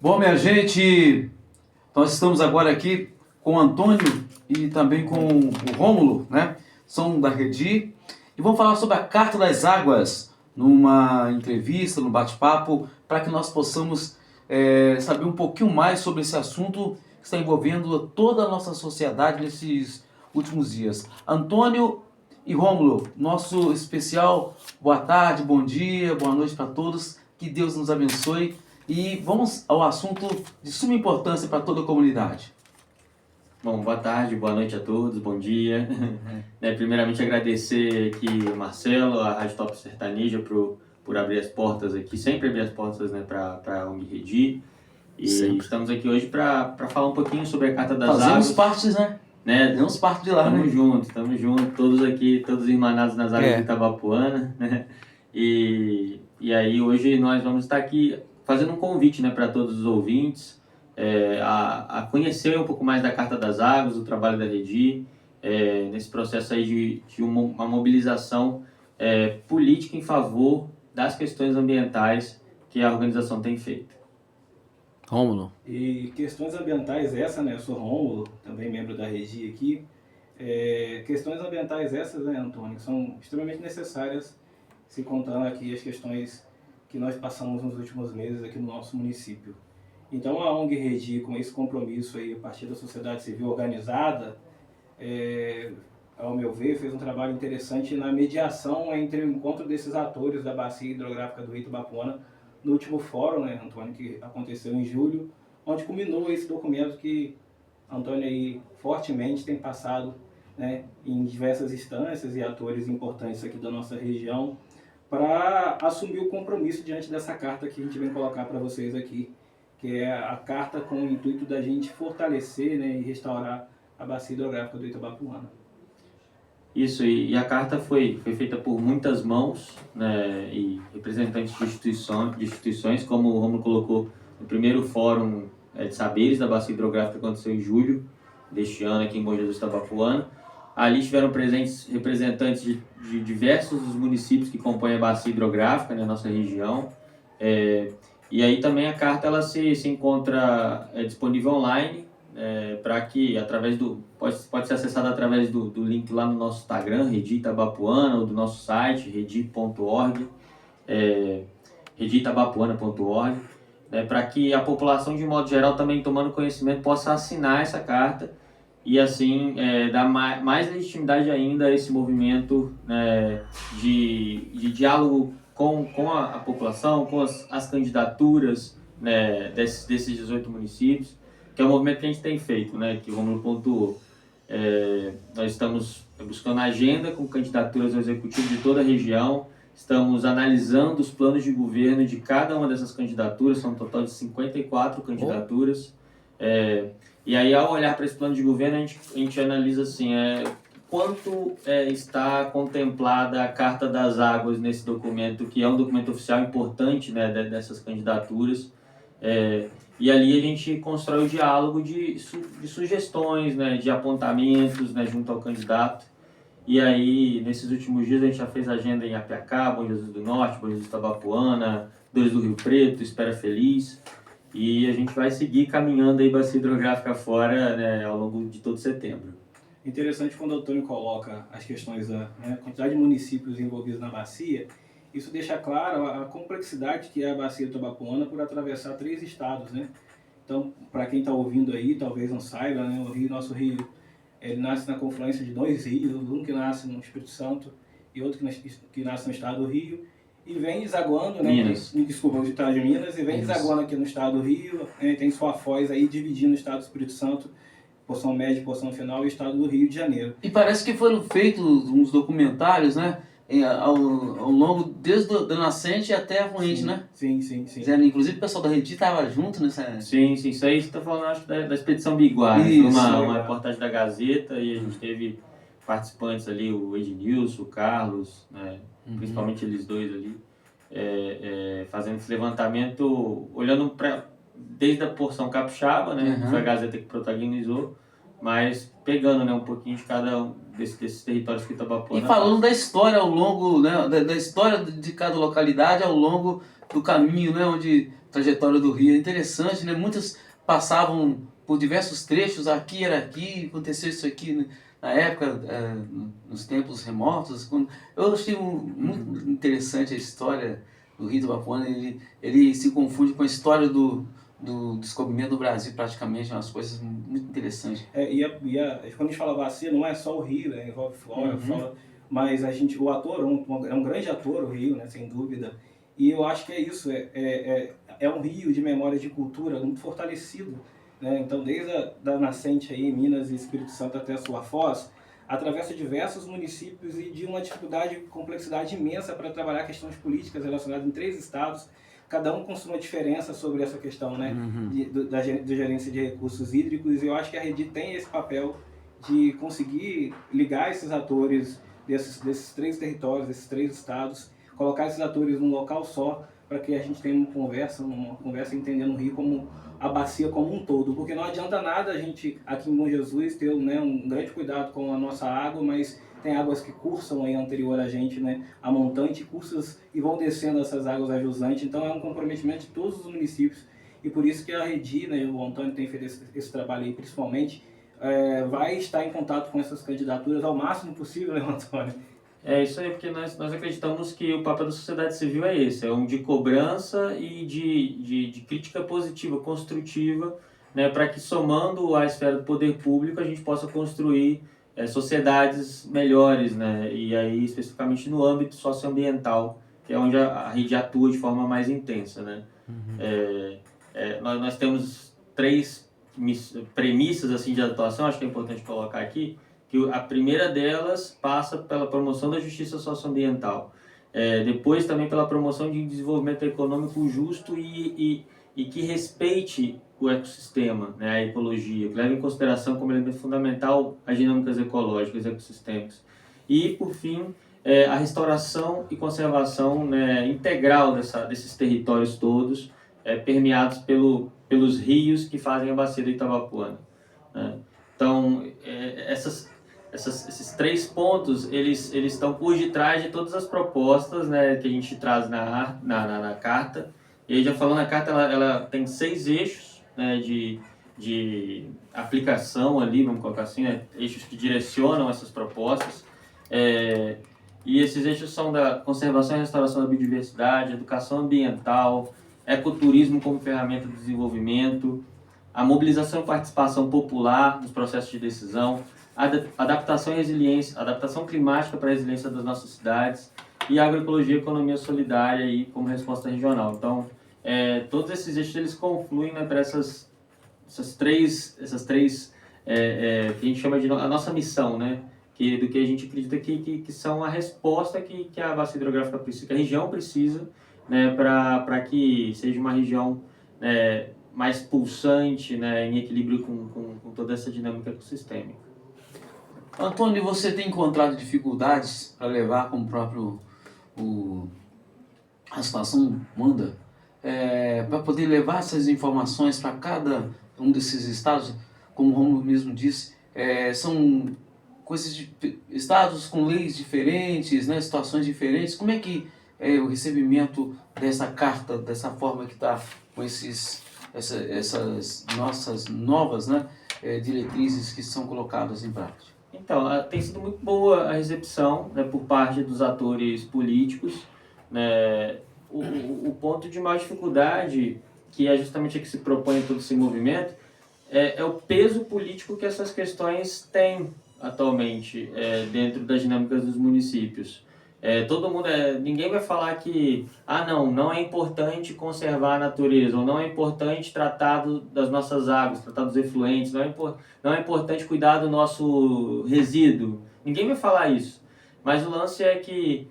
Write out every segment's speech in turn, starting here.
Bom, minha gente, nós estamos agora aqui com o Antônio e também com o Rômulo, né? São da Redi e vamos falar sobre a Carta das Águas numa entrevista, num bate-papo, para que nós possamos saber um pouquinho mais sobre esse assunto que está envolvendo toda a nossa sociedade nesses últimos dias. Antônio e Rômulo, nosso especial boa tarde, bom dia, boa noite para todos, que Deus nos abençoe. E vamos ao assunto de suma importância para toda a comunidade. Bom, boa tarde, boa noite a todos, bom dia. Primeiramente agradecer aqui o Marcelo, a Rádio Top Sertaneja por abrir as portas aqui, sempre abrir as portas, né, para a ONG Redi. E sempre. Estamos aqui hoje para falar um pouquinho sobre a Carta das Águas. Fazemos parte, né? Fazemos parte de lá, Estamos juntos, todos aqui, todos irmanados nas águas de Itabapuana, né? E aí hoje nós vamos estar aqui fazendo um convite, né, para todos os ouvintes a conhecer um pouco mais da Carta das Águas, do trabalho da Redi, nesse processo aí de uma mobilização política em favor das questões ambientais que a organização tem feito. Rômulo. E questões ambientais essa, né, eu sou Rômulo, também membro da Redi aqui, questões ambientais essas, né, Antônio, que são extremamente necessárias, se contando aqui as questões que nós passamos nos últimos meses aqui no nosso município. Então a ONG Redi, com esse compromisso aí, a partir da sociedade civil organizada, ao meu ver, fez um trabalho interessante na mediação entre o encontro desses atores da bacia hidrográfica do Rio Itabapuana no último fórum, né, Antônio, que aconteceu em julho, onde culminou esse documento que Antônio aí fortemente tem passado, né, em diversas instâncias e atores importantes aqui da nossa região, para assumir o compromisso diante dessa carta que a gente vem colocar para vocês aqui, que é a carta com o intuito da gente fortalecer, né, e restaurar a bacia hidrográfica do Itabapuana. Isso, e a carta foi feita por muitas mãos, né, e representantes de instituições, como o Romulo colocou no primeiro fórum de saberes da bacia hidrográfica que aconteceu em julho deste ano aqui em Bom Jesus Itabapuana. Ali estiveram presentes representantes de diversos municípios que compõem a bacia hidrográfica, né, nossa região. E aí também a carta ela se encontra disponível online, para que pode ser acessada através do link lá no nosso Instagram, Redi Itabapuana, ou do nosso site, redi.org, rediitabapuana.org, para que a população, de modo geral, também tomando conhecimento, possa assinar essa carta e assim dar mais legitimidade ainda a esse movimento, né, de diálogo com a população, com as candidaturas, né, desses 18 municípios, que é um movimento que a gente tem feito, né, que o Romulo pontuou. Nós estamos buscando agenda com candidaturas ao executivo de toda a região, estamos analisando os planos de governo de cada uma dessas candidaturas, são um total de 54 candidaturas. E aí, ao olhar para esse plano de governo, a gente analisa assim, quanto está contemplada a Carta das Águas nesse documento, que é um documento oficial importante, né, dessas candidaturas. E ali a gente constrói o diálogo de sugestões, né, de apontamentos, né, junto ao candidato. E aí, nesses últimos dias, a gente já fez agenda em Apiacá, Bom Jesus do Norte, Bom Jesus Itabapuana, Dores do Rio Preto, Espera Feliz. E a gente vai seguir caminhando aí bacia hidrográfica fora, né, ao longo de todo setembro. Interessante quando o Antônio coloca as questões da quantidade de municípios envolvidos na bacia, isso deixa claro a complexidade que é a bacia Itabapuana por atravessar 3 estados, né? Então, para quem está ouvindo aí, talvez não saiba, né, nosso rio, ele nasce na confluência de 2 rios, um que nasce no Espírito Santo e outro que nasce no estado do Rio, e vem desaguando, né? Desculpa, o estado de Minas, e vem desaguando aqui no estado do Rio, tem sua foz aí dividindo o estado do Espírito Santo, porção média, porção final, e o estado do Rio de Janeiro. E parece que foram feitos uns documentários, né? Ao longo, desde a nascente até a fluente, né? Sim. Inclusive o pessoal da Redi estava junto nessa... Sim, isso aí você está falando, acho, da Expedição Biguá. Foi uma reportagem da Gazeta e a gente teve participantes ali, o Ednilson, o Carlos, né? Principalmente eles dois ali, fazendo esse levantamento, olhando desde a porção capixaba, né? Foi a Gazeta que protagonizou, mas pegando, né, um pouquinho de cada um desses territórios que Itabapuana... E falando da história ao longo, né, da história de cada localidade ao longo do caminho, né, onde trajetória do rio é interessante, né? Muitas passavam por diversos trechos, aqui era aqui, aconteceu isso aqui, né, na época, nos tempos remotos. Eu achei muito interessante a história do Rio do Itabapoana. Ele se confunde com a história do descobrimento do Brasil, praticamente, umas coisas muito interessantes. Quando a gente fala bacia, não é só o rio, né? Envolve flora, fauna, mas o ator é um grande ator, o rio, né? Sem dúvida. E eu acho que é isso, é um rio de memória de cultura muito fortalecido, né? Então, desde da nascente aí, Minas e Espírito Santo até a sua foz, atravessa diversos municípios e de uma dificuldade e complexidade imensa para trabalhar questões políticas relacionadas em 3 estados, cada um com sua diferença sobre essa questão, né, da gerência de recursos hídricos. E eu acho que a Redi tem esse papel de conseguir ligar esses atores desses 3 territórios, desses 3 estados, colocar esses atores num local só, para que a gente tenha uma conversa entendendo o Rio como a bacia como um todo, porque não adianta nada a gente aqui em Bom Jesus ter, né, um grande cuidado com a nossa água, mas tem águas que cursam aí anterior a gente, né, a montante, cursas e vão descendo essas águas a jusante. Então é um comprometimento de todos os municípios, e por isso que a Redi, né, o Antônio tem feito esse trabalho aí principalmente, vai estar em contato com essas candidaturas ao máximo possível, né, Antônio? É isso aí, porque nós acreditamos que o papel da sociedade civil é esse, é um de cobrança e de crítica positiva, construtiva, né, para que, somando à esfera do poder público, a gente possa construir sociedades melhores, né, e aí especificamente no âmbito socioambiental, que é onde a rede atua de forma mais intensa, né. Nós temos 3 premissas assim, de atuação, acho que é importante colocar aqui, que a primeira delas passa pela promoção da justiça socioambiental, depois também pela promoção de desenvolvimento econômico justo e que respeite o ecossistema, né, a ecologia, que leve em consideração como elemento fundamental as dinâmicas ecológicas e ecossistêmicas. E, por fim, a restauração e conservação, né, integral desses territórios todos, permeados pelos rios que fazem a bacia do Itabapoana, né? Então, esses 3 pontos, eles estão por detrás de todas as propostas, né, que a gente traz na carta. E aí, já falando, a carta ela tem 6 eixos, né, de aplicação ali, vamos colocar assim, né, eixos que direcionam essas propostas. E esses eixos são da conservação e restauração da biodiversidade, educação ambiental, ecoturismo como ferramenta de desenvolvimento, a mobilização e participação popular nos processos de decisão, adaptação e resiliência, adaptação climática para a resiliência das nossas cidades, e agroecologia e economia solidária aí como resposta regional. Então, todos esses eixos eles confluem, né, para essas três que a gente chama de a nossa missão, né, do que a gente acredita que são a resposta que a bacia hidrográfica precisa, que a região precisa, né, para que seja uma região mais pulsante, né, em equilíbrio com toda essa dinâmica ecossistêmica. Antônio, você tem encontrado dificuldades para levar, como o próprio a situação manda, para poder levar essas informações para cada um desses estados? Como o Romulo mesmo disse, são coisas de estados com leis diferentes, né, situações diferentes. Como é que é o recebimento dessa carta, dessa forma que está com essas nossas novas, né, diretrizes que são colocadas em prática? Então, tem sido muito boa a recepção, né, por parte dos atores políticos, né. O ponto de maior dificuldade, que é justamente a que se propõe todo esse movimento, é o peso político que essas questões têm atualmente dentro das dinâmicas dos municípios. Todo mundo, ninguém vai falar que não é importante conservar a natureza, ou não é importante tratar das nossas águas, tratar dos efluentes, não é importante cuidar do nosso resíduo. Ninguém vai falar isso. Mas o lance é que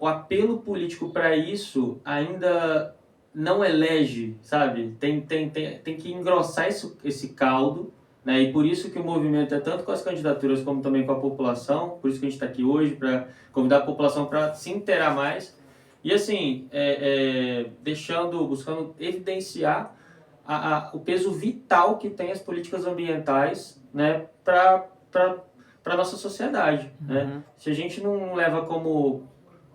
o apelo político para isso ainda não elege, sabe? Tem que engrossar esse caldo, né? E por isso que o movimento é tanto com as candidaturas como também com a população, por isso que a gente está aqui hoje, para convidar a população para se inteirar mais. E assim, buscando evidenciar o peso vital que tem as políticas ambientais, né, para a nossa sociedade, né? Se a gente não leva como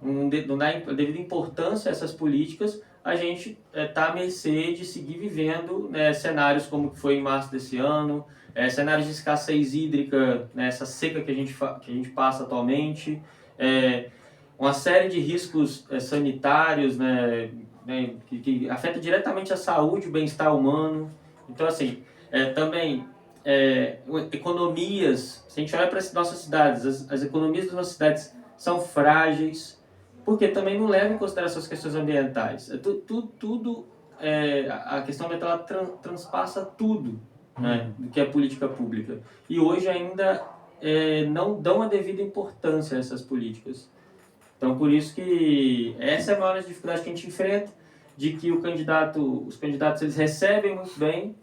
não dá devida importância a essas políticas, a gente está à mercê de seguir vivendo, né, cenários como que foi em março desse ano, cenários de escassez hídrica, né, essa seca que a gente passa atualmente, uma série de riscos sanitários, né, que afeta diretamente a saúde e o bem-estar humano. Então, assim, também economias, se a gente olha para as nossas cidades, as economias das nossas cidades são frágeis, porque também não leva em consideração as questões ambientais. A questão ambiental ela transpassa tudo, né, do que é política pública. E hoje ainda não dão a devida importância a essas políticas. Então, por isso que essa é a maior dificuldade que a gente enfrenta, de que os candidatos eles recebem muito bem,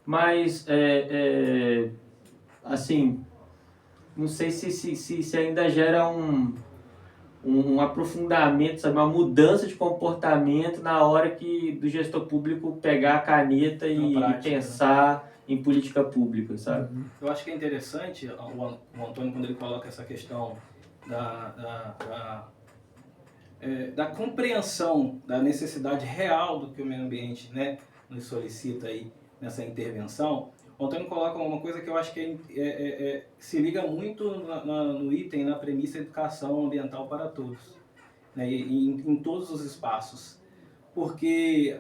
mas, assim, não sei se ainda gera um aprofundamento, sabe, uma mudança de comportamento na hora que do gestor público pegar a caneta e pensar em política pública, sabe? Eu acho que é interessante o Antônio, quando ele coloca essa questão da compreensão da necessidade real do que o meio ambiente, né, nos solicita aí nessa intervenção. O Antônio coloca uma coisa que eu acho que se liga muito no item, na premissa educação ambiental para todos, né, em todos os espaços. Porque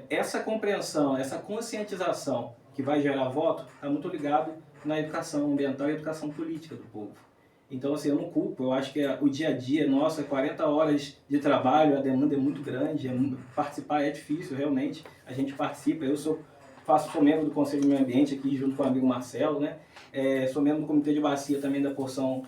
essa compreensão, essa conscientização que vai gerar voto está muito ligado na educação ambiental e educação política do povo. Então, assim, eu não culpo, eu acho que o dia a dia, nossa, 40 horas de trabalho, a demanda é muito grande, participar é difícil, realmente, a gente participa, sou membro do Conselho de Meio Ambiente aqui, junto com o amigo Marcelo, né? Sou membro do Comitê de Bacia também da porção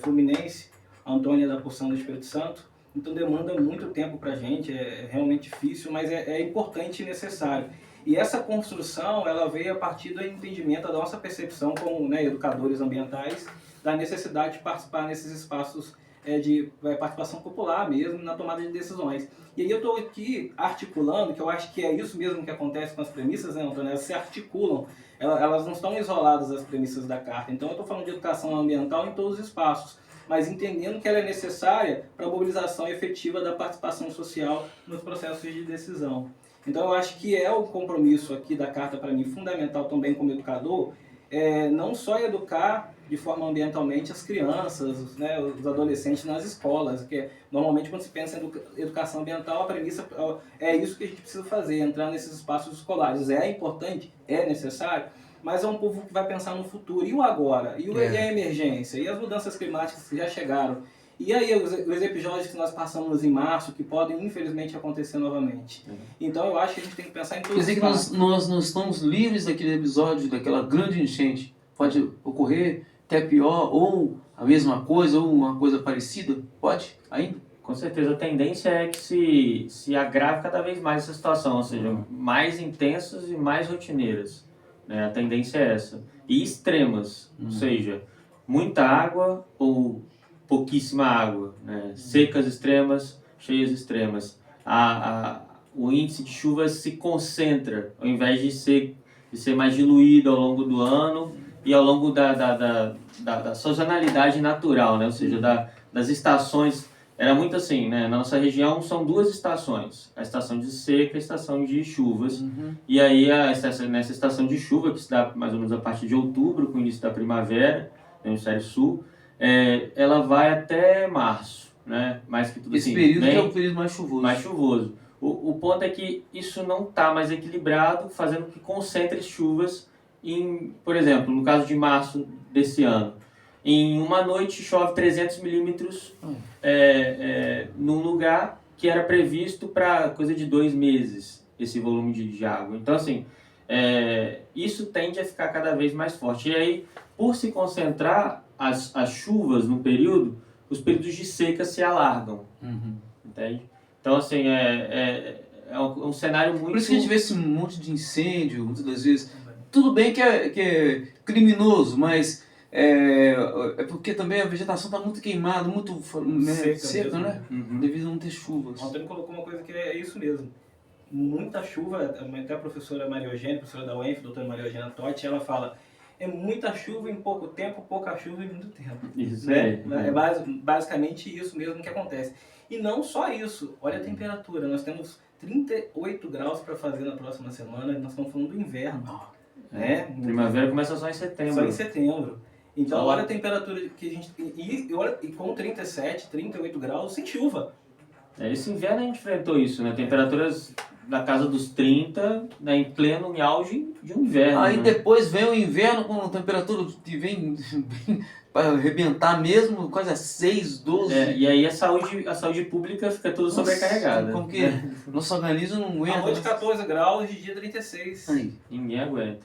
Fluminense, a Antônia da porção do Espírito Santo, então demanda muito tempo para a gente, é realmente difícil, mas é importante e necessário. E essa construção, ela veio a partir do entendimento da nossa percepção como, né, educadores ambientais, da necessidade de participar nesses espaços de participação popular mesmo, na tomada de decisões. E aí eu estou aqui articulando, que eu acho que é isso mesmo que acontece com as premissas, né, Antônio? Elas se articulam, elas não estão isoladas as premissas da Carta. Então eu estou falando de educação ambiental em todos os espaços, mas entendendo que ela é necessária para a mobilização efetiva da participação social nos processos de decisão. Então eu acho que é o compromisso aqui da Carta, para mim, fundamental também como educador, não só educar de forma ambientalmente as crianças, né, os adolescentes nas escolas, que normalmente quando se pensa em educação ambiental, a premissa é isso que a gente precisa fazer, entrar nesses espaços escolares. É importante, é necessário, mas é um povo que vai pensar no futuro. E o agora? E a emergência? E as mudanças climáticas que já chegaram? E aí os episódios que nós passamos em março, que podem infelizmente acontecer novamente. Então eu acho que a gente tem que pensar em tudo isso. Quer dizer que nós não estamos livres daquele episódio, daquela grande enchente. Pode ocorrer até pior, ou a mesma coisa, ou uma coisa parecida? Pode ainda? Com certeza, a tendência é que se agrave cada vez mais essa situação, ou seja, mais intensas e mais rotineiras. Né? A tendência é essa. E extremas, ou seja, muita água ou pouquíssima água. Né? Secas extremas, cheias extremas. O índice de chuvas se concentra, ao invés de ser mais diluído ao longo do ano e ao longo da sazonalidade natural, né? Ou seja, das estações. Era muito assim, né? Na nossa região são duas estações, a estação de seca e a estação de chuvas. E aí, nessa estação de chuva, que se dá mais ou menos a partir de outubro, com o início da primavera, no hemisfério sul, ela vai até março, né? Mais que tudo Esse assim, período que é o período mais chuvoso. Mais chuvoso. O ponto é que isso não está mais equilibrado, fazendo que concentre chuvas por exemplo, no caso de março desse ano, em uma noite chove 300 milímetros num lugar que era previsto para coisa de 2 meses, esse volume de água. Então, assim, isso tende a ficar cada vez mais forte. E aí, por se concentrar as chuvas no período, os períodos de seca se alargam. Entende? Então, assim, é um cenário muito... Por isso que a gente vê esse monte de incêndio, muitas das vezes. Tudo bem que é criminoso, mas é porque também a vegetação está muito queimada, muito seca, né? Devido a não ter chuvas. O Antônio colocou uma coisa que é isso mesmo. Muita chuva, até a professora Maria Eugênia, professora da UENF, doutora Maria Eugênia Totti, ela fala, é muita chuva em pouco tempo, pouca chuva em muito tempo. Isso, né? É basicamente isso mesmo que acontece. E não só isso, olha a temperatura, nós temos 38 graus para fazer na próxima semana, nós estamos falando do inverno. Né? Primavera começa só em setembro. Só em setembro. Então, Só. olha a temperatura que a gente... E com 37, 38 graus, sem chuva. Esse inverno a gente enfrentou isso, né? Temperaturas na casa dos 30, né? em auge de um inverno. Aí né? depois vem o inverno com temperatura que vem para arrebentar mesmo, quase a 6, 12. E aí a saúde pública fica toda sobrecarregada. Como que nosso organismo não aguenta. A noite 14 graus, de dia 36. Aí. Ninguém aguenta.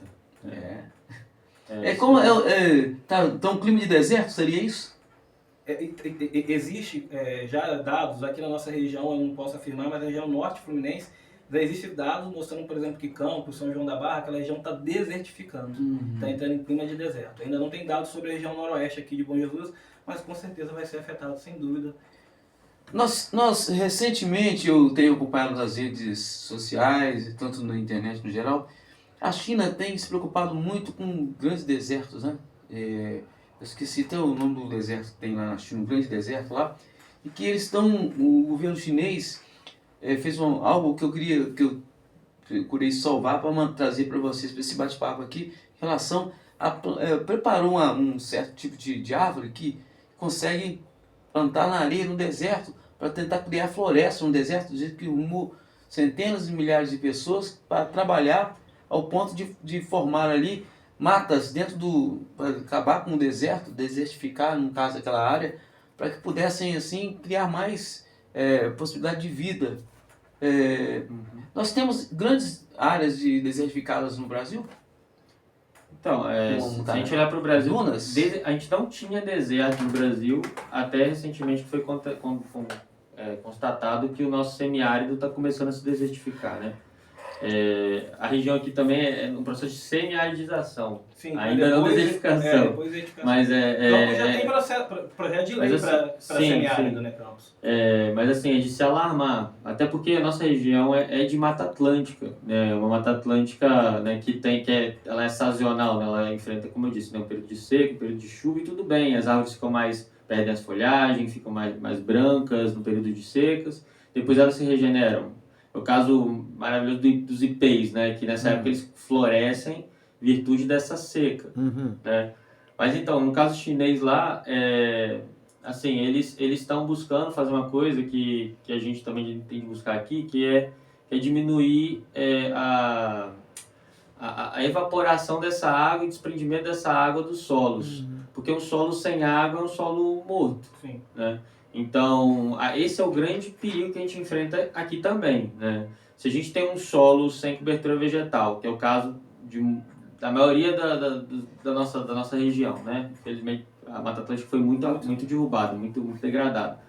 Tá um clima de deserto, seria isso? Existe já dados aqui na nossa região, eu não posso afirmar, mas na região norte fluminense, já existem dados mostrando, por exemplo, que Campos, São João da Barra, aquela região está desertificando, está entrando em clima de deserto. Ainda não tem dados sobre a região noroeste aqui de Bom Jesus, mas com certeza vai ser afetado, sem dúvida. Nós recentemente, eu tenho acompanhado nas redes sociais, tanto na internet no geral, a China tem se preocupado muito com grandes desertos, né? Eu esqueci até o nome do deserto que tem lá na China, um grande deserto lá, e que eles estão, o governo chinês fez algo que eu procurei salvar para trazer para vocês, para esse bate-papo aqui, em relação a preparou um certo tipo de árvore que consegue plantar na areia, no deserto, para tentar criar floresta no deserto, do jeito que arrumou centenas de milhares de pessoas para trabalhar ao ponto de formar ali matas para acabar com o deserto, desertificar, no caso, aquela área, para que pudessem, assim, criar mais possibilidade de vida. Nós temos grandes áreas desertificadas no Brasil? Então, se a gente olhar para o Brasil, Dunas? a gente não tinha deserto no Brasil, até recentemente foi constatado que o nosso semiárido está começando a se desertificar, né? A região aqui também é no processo de semiaridização. Sim, ainda não desertificação. Mas Campos já tem projeto de lei para semiárido, né, Campos? Mas assim, é de se alarmar, até porque a nossa região é de Mata Atlântica, né? Uma Mata Atlântica, né, ela é sazonal, né? Ela enfrenta, como eu disse, né, um período de seca, um período de chuva e tudo bem, as árvores perdem as folhagens, ficam mais brancas no período de secas, depois elas se regeneram. O caso maravilhoso dos ipês, né? Que nessa época eles florescem em virtude dessa seca. Né? Mas então, no caso chinês lá, assim, eles estão buscando fazer uma coisa que a gente também tem que buscar aqui, que é diminuir a evaporação dessa água e desprendimento dessa água dos solos. Porque um solo sem água é um solo morto. Sim. Né? Então, esse é o grande perigo que a gente enfrenta aqui também, né? Se a gente tem um solo sem cobertura vegetal, que é o caso da maioria da nossa região, né? Infelizmente, a Mata Atlântica foi muito derrubada, muito degradada.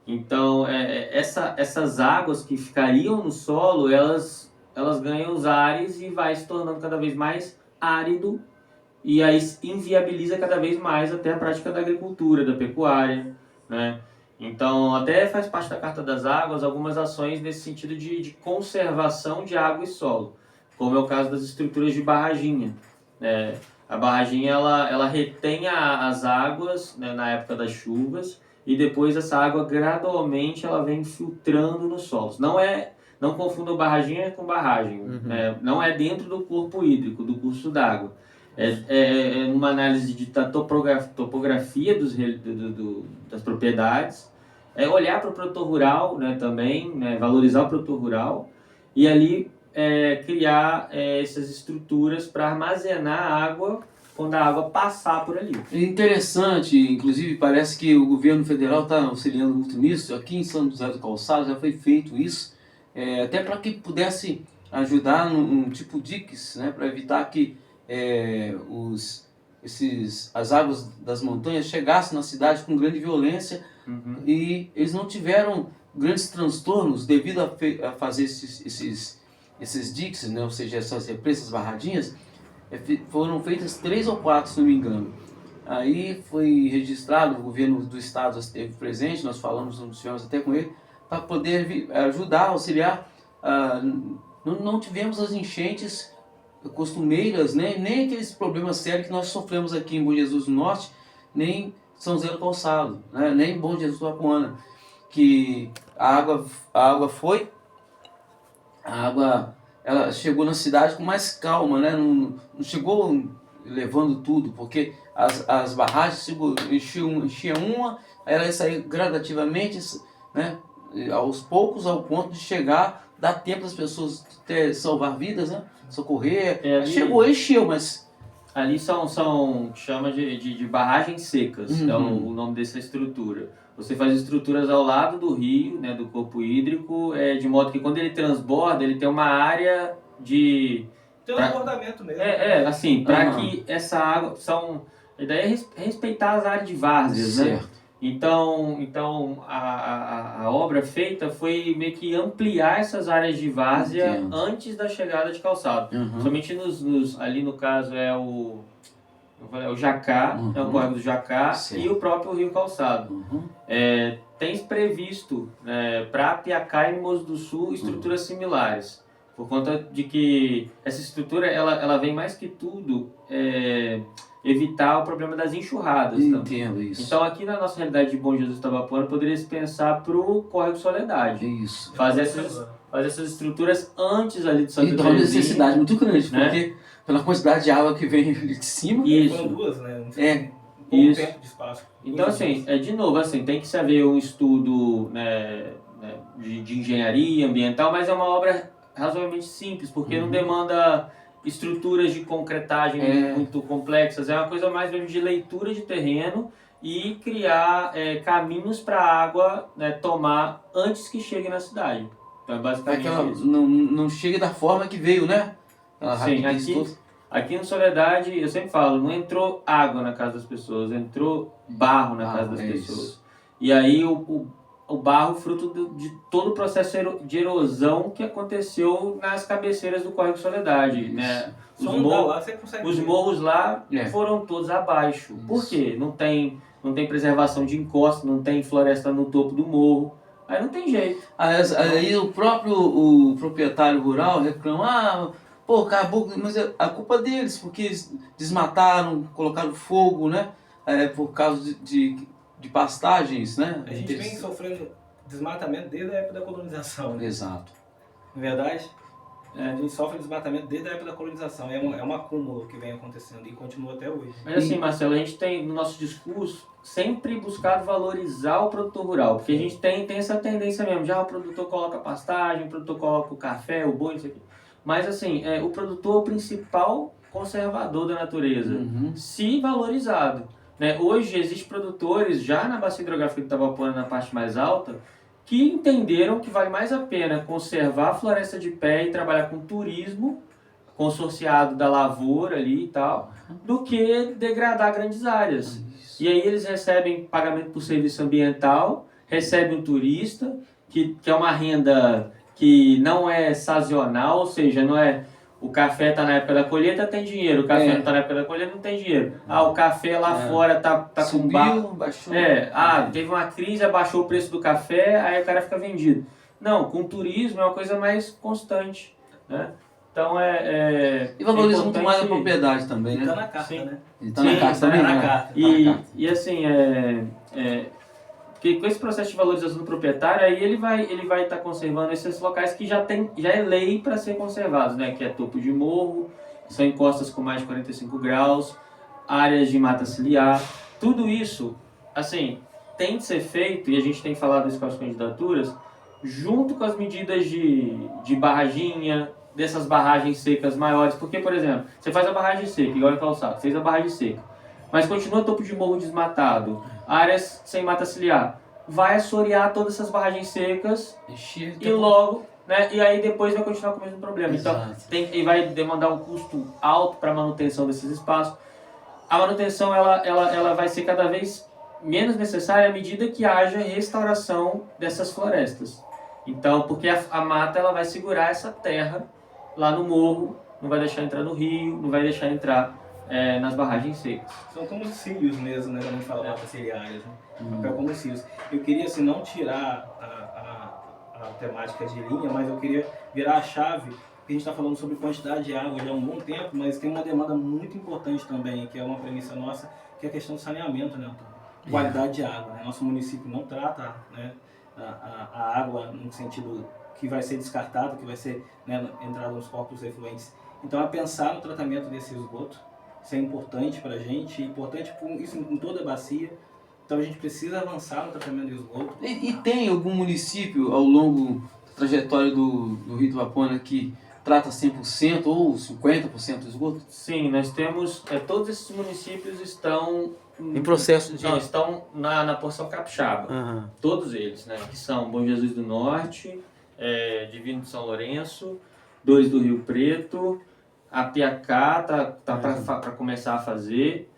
Então, essas águas que ficariam no solo, elas ganham os ares e vai se tornando cada vez mais árido, e aí inviabiliza cada vez mais até a prática da agricultura, da pecuária, né? Então, até faz parte da Carta das Águas algumas ações nesse sentido de conservação de água e solo, como é o caso das estruturas de barraginha. A barraginha ela retém as águas, né, na época das chuvas, e depois essa água gradualmente ela vem filtrando nos solos. Não confundam barraginha com barragem, né? Não é dentro do corpo hídrico, do curso d'água. Uma análise da topografia das propriedades, olhar para o produtor rural, né, também, né, valorizar o produtor rural e ali criar essas estruturas para armazenar a água quando a água passar por ali. É interessante, inclusive parece que o governo federal está auxiliando muito nisso. Aqui em São José do Calçado já foi feito isso, até para que pudesse ajudar num tipo diques, né, para evitar que as águas das montanhas chegassem na cidade com grande violência, e eles não tiveram grandes transtornos devido a fazer esses diques, né? Ou seja, essas represas barradinhas. Foram feitas 3 ou 4, se não me engano. Aí foi registrado, o governo do estado esteve presente, nós tivemos até com ele, para poder ajudar, auxiliar. Não tivemos as enchentes costumeiras, né? Nem aqueles problemas sérios que nós sofremos aqui em Bom Jesus do Norte, nem São José do Calçado, né? Nem Bom Jesus do Apuana, que a água foi a água ela chegou na cidade com mais calma, né? Não chegou levando tudo, porque as barragens enchia uma, aí ela ia sair gradativamente, né? E aos poucos, ao ponto de chegar, dar tempo das pessoas salvar vidas, né? Socorrer. Ali, Chegou, encheu, mas... ali chama de barragens secas, é Uhum. o nome dessa estrutura. Você faz estruturas ao lado do rio, né, do corpo hídrico, de modo que quando ele transborda, ele tem uma área de... Transbordamento mesmo. Assim, para Aham. que essa água... A ideia é respeitar as áreas de várzeas, né? Certo. Então a obra feita foi meio que ampliar essas áreas de várzea Entendo. antes da chegada de calçado. Uhum. Somente ali no caso é o Jacá, é o Uhum. córrego do Jacá Certo. e o próprio Rio Calçado. Uhum. Tem previsto para Piacá e Moço do Sul estruturas similares, por conta de que essa estrutura ela vem mais que tudo evitar o problema das enxurradas também. Entendo isso. Então aqui na nossa realidade de Bom Jesus Itabapoana poderia se pensar para o Córrego Soledade, Isso. fazer essas estruturas antes ali de Santa E dá uma Terezinha. necessidade muito grande, né? porque pela quantidade de água que vem de cima... Isso. Foram duas, né? Não É. tem pouco Isso. tempo de espaço. Então, assim, de novo, assim, tem que se haver um estudo de engenharia ambiental, mas é uma obra razoavelmente simples, porque não demanda estruturas de concretagem muito complexas, é uma coisa mais mesmo de leitura de terreno e criar caminhos para a água tomar antes que chegue na cidade. Então, é basicamente isso. Não chega da forma que veio, né? Sim, aqui no Soledade, eu sempre falo, não entrou água na casa das pessoas, entrou barro na casa das pessoas. Isso. E aí o barro fruto de todo o processo de erosão que aconteceu nas cabeceiras do Córrego Soledade, né? Os morros lá foram todos abaixo. Isso. Por quê? Não tem preservação de encosta, não tem floresta no topo do morro. Aí não tem jeito. Aí o próprio proprietário rural reclama, pô, acabou, mas é a culpa deles, porque eles desmataram, colocaram fogo, né? Por causa de pastagens, né? A gente vem sofrendo desmatamento desde a época da colonização, né? Exato. Na verdade, a gente sofre desmatamento desde a época da colonização. É um acúmulo que vem acontecendo e continua até hoje. Mas assim, Marcelo, a gente tem no nosso discurso sempre buscado valorizar o produtor rural, porque a gente tem essa tendência mesmo, já o produtor coloca pastagem, o produtor coloca o café, o boi, isso aqui. Mas assim, o produtor é o principal conservador da natureza, se valorizado. Né? Hoje existem produtores, já na bacia hidrográfica de Itabapoana, na parte mais alta, que entenderam que vale mais a pena conservar a floresta de pé e trabalhar com turismo consorciado da lavoura ali e tal, do que degradar grandes áreas. E aí eles recebem pagamento por serviço ambiental, recebem um turista, que é uma renda que não é sazonal, ou seja, não é o café está na época da colheita, tem dinheiro, o café não está na época da colheita, não tem dinheiro. O café lá fora tá subiu, baixou. Teve uma crise, abaixou o preço do café, aí o cara fica vendido. Não, com turismo é uma coisa mais constante, né? Então E valoriza muito mais a propriedade também, né? Está na carta, Sim. né? E tá na carta também, tá na né? carta. E assim, porque com esse processo de valorização do proprietário, aí ele vai estar conservando esses locais que já é lei para ser conservados, né? Que é topo de morro, são encostas com mais de 45 graus, áreas de mata ciliar, tudo isso, assim, tem de ser feito, e a gente tem falado isso com as candidaturas, junto com as medidas de barraginha, dessas barragens secas maiores, porque, por exemplo, você faz a barragem seca, igual em Calçado, fez a barragem seca, mas continua topo de morro desmatado, áreas sem mata ciliar, vai assorear todas essas barragens secas e logo, né, e aí depois vai continuar com o mesmo problema. Exato. Então, e vai demandar um custo alto para a manutenção desses espaços. A manutenção ela vai ser cada vez menos necessária à medida que haja restauração dessas florestas. Então, porque a mata ela vai segurar essa terra lá no morro, não vai deixar entrar no rio, não vai deixar entrar nas barragens secas. São como cílios mesmo, né? Quando a gente fala matas ciliares, né? Papel como cílios. Eu queria, assim, não tirar a temática de linha, mas eu queria virar a chave, porque a gente está falando sobre quantidade de água já há um bom tempo, mas tem uma demanda muito importante também, que é uma premissa nossa, que é a questão do saneamento, né, Antônio? Qualidade de água, né? Nosso município não trata, né, a água no sentido que vai ser descartado, que vai ser, né, entrado nos corpos efluentes. Então, é pensar no tratamento desse esgoto. Isso é importante para a gente, importante isso em toda a bacia. Então, a gente precisa avançar no tratamento do esgoto. E tem algum município ao longo da trajetória do Rio Itabapoana que trata 100% ou 50% do esgoto? Sim, nós temos, todos esses municípios estão Em processo de... Não, estão na porção capixaba, Aham. todos eles, né, que são Bom Jesus do Norte, Divino de São Lourenço, 2 do Rio Preto, Apiacá tá para começar a fazer,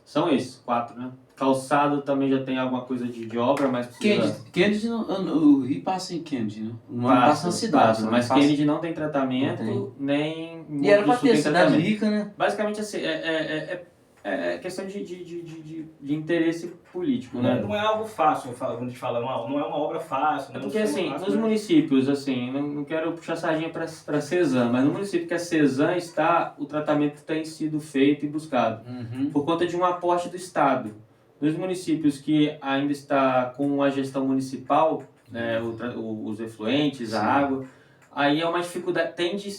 são esses 4, né? Calçado também já tem alguma coisa de obra, mas precisa... Kennedy, o rio passa em Kennedy, né? Não passa na cidade. Mas passa... Kennedy não tem tratamento, não tem. Nem... E era para ter cidade tratamento. rica, né? Basicamente, assim, é questão de interesse político, né? Não é algo fácil, quando a gente fala, não é uma obra fácil. Porque, assim, nos municípios, assim, não quero puxar sardinha para Cezan, mas no município que a Cezan está, o tratamento tem sido feito e buscado, por conta de um aporte do Estado. Nos municípios que ainda está com a gestão municipal, né, os efluentes, a água, aí é uma dificuldade,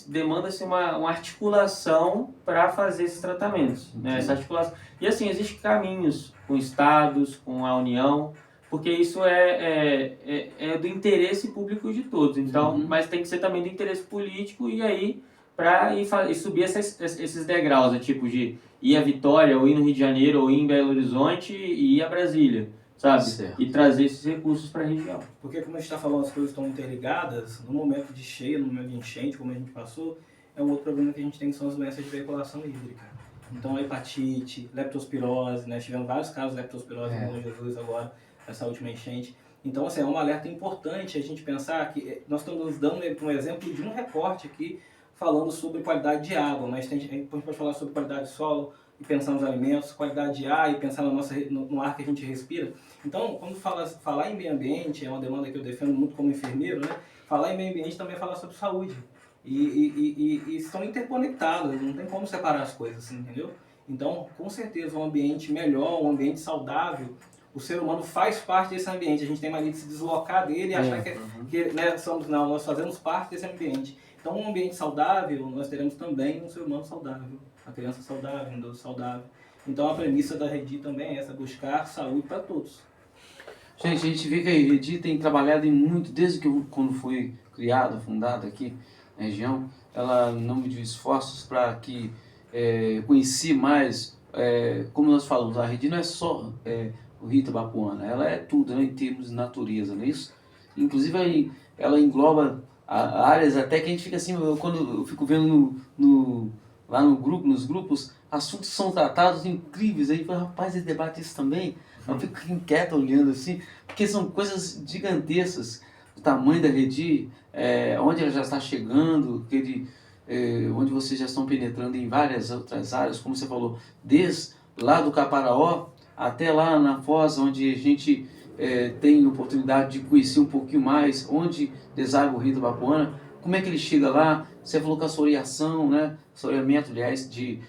demanda-se uma articulação para fazer esses tratamentos, né, essa articulação. E assim, existem caminhos com estados, com a União, porque isso é do interesse público de todos, então, mas tem que ser também do interesse político, e aí, para ir subir esses degraus, tipo de ir a Vitória, ou ir no Rio de Janeiro, ou ir em Belo Horizonte, e ir a Brasília, sabe? Certo. E trazer esses recursos para a região. Porque como a gente está falando, as coisas estão interligadas, no momento de cheia, no momento de enchente, como a gente passou, é um outro problema que a gente tem, que são as doenças de veiculação hídrica. Então, a hepatite, leptospirose, né? Tivemos vários casos de leptospirose em Bom Jesus agora, nessa última enchente. Então, assim, é um alerta importante a gente pensar que nós estamos dando um exemplo de um recorte aqui, falando sobre qualidade de água, mas a gente pode falar sobre qualidade de solo e pensar nos alimentos, qualidade de ar e pensar no ar que a gente respira. Então, quando falar em meio ambiente, é uma demanda que eu defendo muito como enfermeiro, né? Falar em meio ambiente também é falar sobre saúde. E estão interconectados, não tem como separar as coisas, entendeu? Então, com certeza, um ambiente melhor, um ambiente saudável, o ser humano faz parte desse ambiente. A gente tem mania de se deslocar dele e achar que né, nós fazemos parte desse ambiente. Então, um ambiente saudável, nós teremos também um ser humano saudável, a criança saudável, um idoso saudável. Então, a premissa da Redi também é essa, buscar saúde para todos. Gente, a gente vê que a Redi tem trabalhado em muito, desde que quando foi criada, fundada aqui na região, ela não mediu esforços para que conhecer mais, como nós falamos, a Redi não é só o Rio Itabapoana, ela é tudo, né, em termos de natureza, não é isso? Inclusive, ela engloba áreas até que a gente fica assim, quando eu fico vendo lá nos grupos, assuntos são tratados incríveis, aí fala, rapaz, ele debate isso também? Eu fico inquieto olhando assim, porque são coisas gigantescas, o tamanho da Redi, onde ela já está chegando, onde vocês já estão penetrando em várias outras áreas, como você falou, desde lá do Caparaó até lá na Foz, onde a gente tem oportunidade de conhecer um pouquinho mais onde deságua o Rio Itabapoana, como é que ele chega lá. Você falou que a assoreação, né? Assoreamento, aliás, de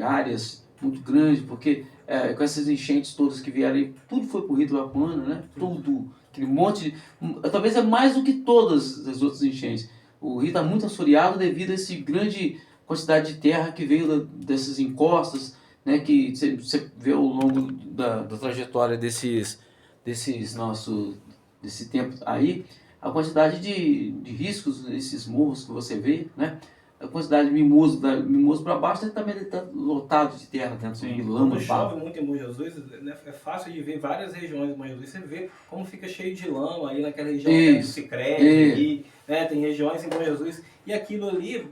áreas muito grande, porque com essas enchentes todas que vieram aí, tudo foi para o Rio Itabapoana, né? Tudo, aquele monte, talvez é mais do que todas as outras enchentes. O rio está muito assoreado devido a essa grande quantidade de terra que veio dessas encostas, né? Que você vê ao longo da trajetória desse tempo aí, a quantidade de riscos nesses morros que você vê, né? A quantidade de mimoso para baixo também está lotado de terra dentro de lama. Quando chove muito em Bom Jesus, né, é fácil de ver várias regiões de Bom Jesus. Você vê como fica cheio de lama aí naquela região do Sicredi, né? Tem regiões em Bom Jesus. E aquilo ali,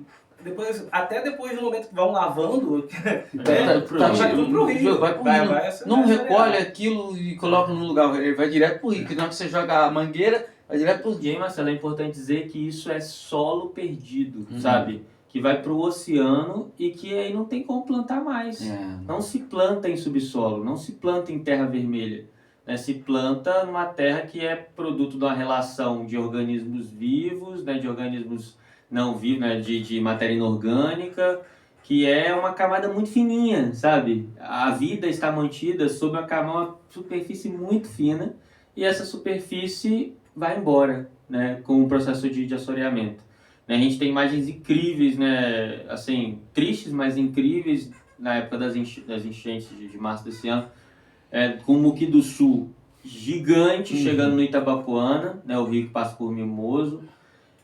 até depois do momento que vão lavando, vai tudo pro rio. Vai pro rio. Não recolhe aquilo e coloca no lugar, ele vai direto pro rio, que na hora que você joga a mangueira, vai direto pro rio. E aí, Marcelo, é importante dizer que isso é solo perdido, sabe? Que vai para o oceano e que aí não tem como plantar mais. Não se planta em subsolo, não se planta em terra vermelha. Né? Se planta numa terra que é produto de uma relação de organismos vivos, né? De organismos não vivos, né? De matéria inorgânica, que é uma camada muito fininha, sabe? A vida está mantida sob uma superfície muito fina, e essa superfície vai embora, né, com o processo de assoreamento. Né, a gente tem imagens incríveis, né, assim, tristes, mas incríveis, na época das enchentes de março desse ano, com o Muqui do Sul gigante chegando no Itabapoana, né, o rio que passa por Mimoso,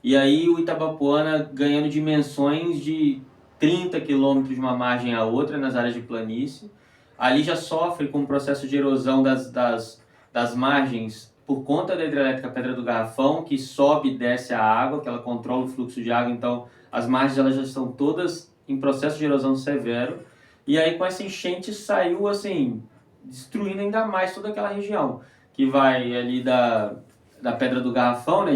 e aí o Itabapoana ganhando dimensões de 30 quilômetros de uma margem à outra nas áreas de planície. Ali já sofre com o processo de erosão das margens por conta da hidrelétrica Pedra do Garrafão, que sobe e desce a água, que ela controla o fluxo de água, então as margens elas já estão todas em processo de erosão severo. E aí com essa enchente saiu assim, destruindo ainda mais toda aquela região, que vai ali da Pedra do Garrafão, né,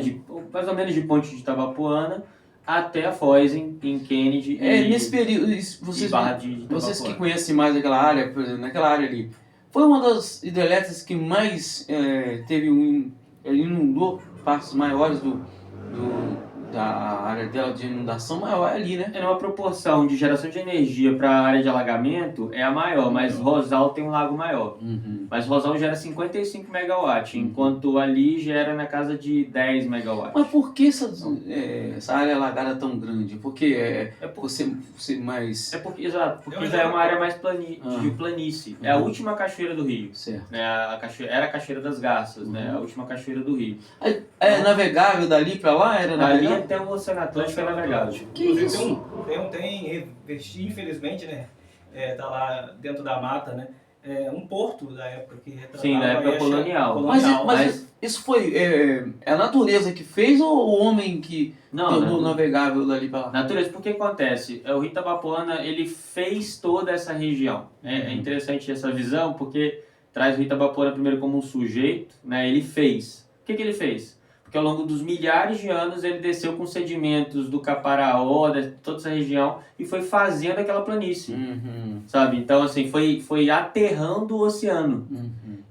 mais ou menos de Ponte de Itabapoana, até a Foz em Kennedy Nesse período, e Barra de Itabapoana. vocês que conhecem mais aquela área, por exemplo, naquela área ali, foi uma das hidrelétricas que mais inundou partes maiores da área dela de inundação maior ali, né? Uma proporção de geração de energia para a área de alagamento é a maior, mas Rosal tem um lago maior. Mas Rosal gera 55 megawatts, enquanto ali gera na casa de 10 megawatts. Mas por que essa área alagada é tão grande? Porque por ser mais... Exato, porque já é uma área mais de planície. É a última cachoeira do Rio. Certo. Né? Era a Cachoeira das Garças, né? A última cachoeira do Rio. É navegável dali para lá? Era Dali navegável? até o Oceano Atlântico é navegável. Que isso? Tem infelizmente, né? Tá lá dentro da mata, né? Um porto da época que retratava. Sim, da época colonial. Mas isso foi a natureza que fez ou o homem que tornou navegável dali para lá? Natureza, porque acontece? O Rio Itabapoana, ele fez toda essa região. É interessante essa visão, porque traz o Rio Itabapoana primeiro como um sujeito, né? Ele fez. O que ele fez? Porque ao longo dos milhares de anos ele desceu com sedimentos do Caparaó, de toda essa região, e foi fazendo aquela planície, sabe? Então, assim, foi aterrando o oceano.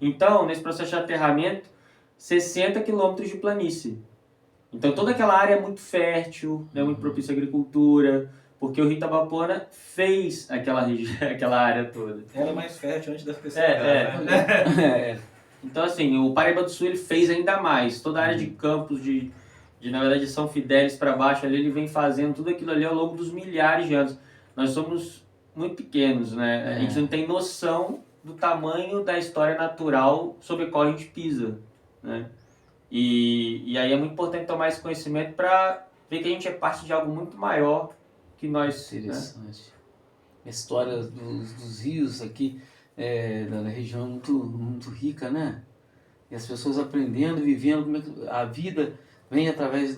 Então, nesse processo de aterramento, 60 quilômetros de planície. Então, toda aquela área é muito fértil, né, muito propícia à agricultura, porque o Rio Itabapoana fez aquela área toda. Era mais fértil antes das pessoas. Né? Então, assim, o Paraíba do Sul ele fez ainda mais. Toda a área de campos, na verdade, de São Fidélis para baixo, ali, ele vem fazendo tudo aquilo ali ao longo dos milhares de anos. Nós somos muito pequenos, né? A gente não tem noção do tamanho da história natural sobre a qual a gente pisa, né? E aí é muito importante tomar esse conhecimento para ver que a gente é parte de algo muito maior que nós. Interessante. Né? A história dos rios aqui... da região muito rica, né? E as pessoas aprendendo, vivendo, como é que a vida vem através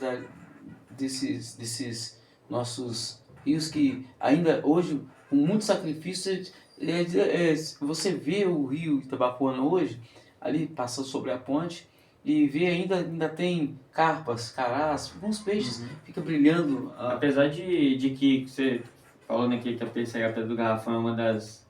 desses nossos rios que ainda hoje, com muito sacrifício, você vê o rio Itabapoana hoje, ali passa sobre a ponte, e vê ainda tem carpas, carás, alguns peixes, fica brilhando. Apesar de que você falando aqui que a Pedra do Garrafão é uma das...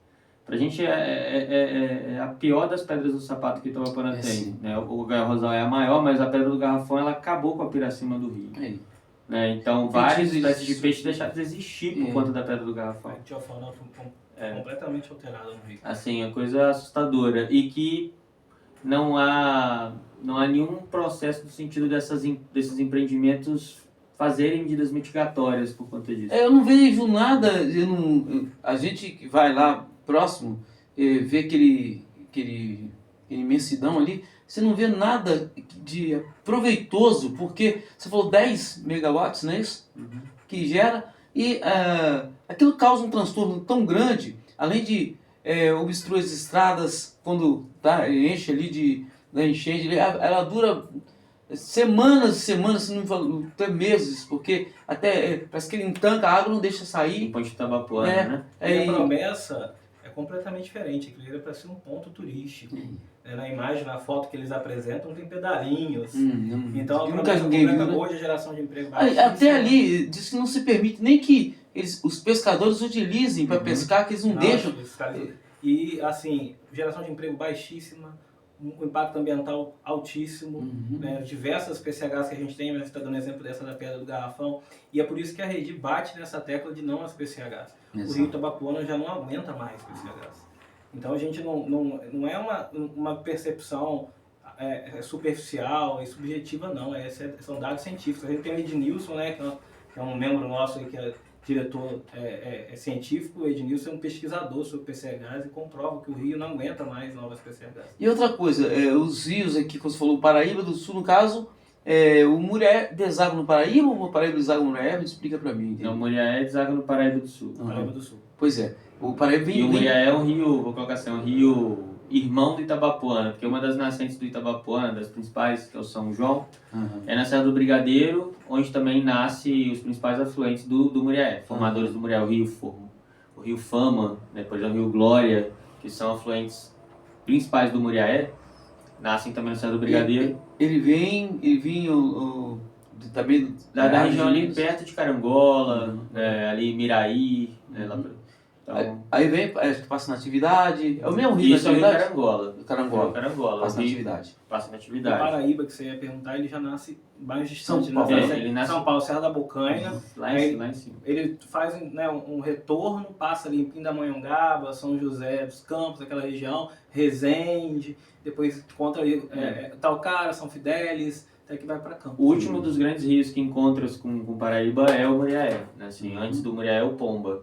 Pra gente é a pior das pedras do sapato que Itabapoana tem. Né? O Rosal é a maior, mas a Pedra do Garrafão ela acabou com a piracema do rio. Né? Então várias espécies de peixe deixaram de existir por conta da Pedra do Garrafão. Tinha uma fauna completamente alterada no rio. Assim, é coisa assustadora. E que não há nenhum processo no sentido desses empreendimentos fazerem medidas mitigatórias por conta disso. Eu não vejo nada, a gente que vai lá próximo, vê aquele imensidão ali, você não vê nada de proveitoso, porque você falou 10 megawatts, não é isso? Que gera, e aquilo causa um transtorno tão grande, além de obstruir as estradas, quando enche ali da enchente, ela dura semanas e semanas, se não falar, até meses, porque até parece que ele entanca a água, não deixa sair. Ponte de Itabapoana, né? E a promessa é completamente diferente, aquilo era para ser um ponto turístico. Na imagem, na foto que eles apresentam, tem pedalinhos. Então, hoje a geração de emprego baixíssima. Até ali, diz que não se permite nem que os pescadores utilizem para pescar, que eles não deixam. E, assim, geração de emprego baixíssima, um impacto ambiental altíssimo, né? Diversas PCHs que a gente tem, mas você está dando exemplo dessa da Pedra do Garrafão, e é por isso que a Redi bate nessa tecla de não as PCHs. O Rio Itabapoana já não aguenta mais PCHs. Então a gente não é uma percepção superficial e subjetiva, não. São dados científicos. A gente tem o Ednilson, né, que é um membro nosso aí, que é diretor científico. O Ednilson é um pesquisador sobre PCHs e comprova que o rio não aguenta mais novas PCHs. E outra coisa, os rios aqui, como você falou, Paraíba do Sul, no caso, o Muriaé deságua no Paraíba ou o Paraíba deságua no Muriaé? Me explica pra mim. Não, o Muriaé deságua no Paraíba do Sul. Paraíba do Sul. Pois é, o Paraíba E o Muriaé é um rio, vou colocar assim, um rio irmão do Itabapoana, porque uma das nascentes do Itabapoana, das principais, que é o São João, é na Serra do Brigadeiro, onde também nasce os principais afluentes do Muriaé, formadores do Muriaé, o rio Fama, depois o rio Glória, que são afluentes principais do Muriaé, nascem também na Serra do Brigadeiro. Ele vem também Da região ali perto de Carangola, ali Miraí, né, lá então, aí vem, passa na atividade, é o mesmo rio isso é o rio atividade? Carangola. Carangola, passa na o rio atividade. Passa na O atividade. Paraíba, que você ia perguntar, ele já nasce mais distante. São Paulo. Né? Ele nasce- São Paulo, Serra da Bocaina. Lá em cima. Ele faz, né, um retorno, passa ali em Pindamonhangaba, São José dos Campos, aquela região, Resende, depois encontra ali Talcara, São Fidélis, até que vai para Campos. O último dos grandes rios que encontra com Paraíba é o Muriaé, né? Assim, antes do Muriaé é o Pomba.